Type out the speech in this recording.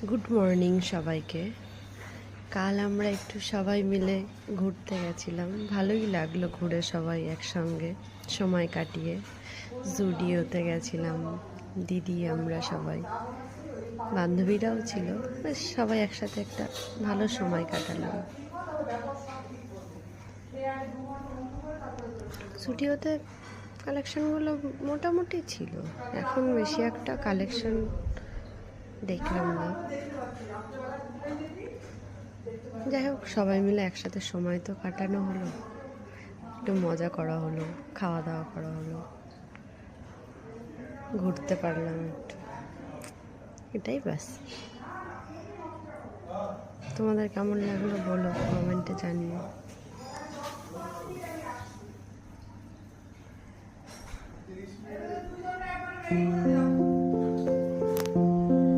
Good morning সবাইকে। কাল আমরা একটু সবাই মিলে ঘুরতে গেছিলাম, ভালোই লাগলো ঘুরে সবাই একসঙ্গে সময় কাটিয়ে। জুডিওতে গেছিলাম, দিদি আমরা সবাই, বান্ধবীরাও ছিল, বেশ সবাই একসাথে একটা ভালো সময় কাটালাম। জুডিওতে কালেকশনগুলো মোটামুটি ছিল, এখন বেশি একটা কালেকশন দেখলাম না। যাই হোক, সবাই মিলে একসাথে সময় তো কাটানো হলো, একটু মজা করা হলো, খাওয়া দাওয়া করা হলো, ঘুরতে পারলাম একটু, এটাই ব্যাস। তোমাদের কেমন লাগলো বলো, কমেন্টে জানিও।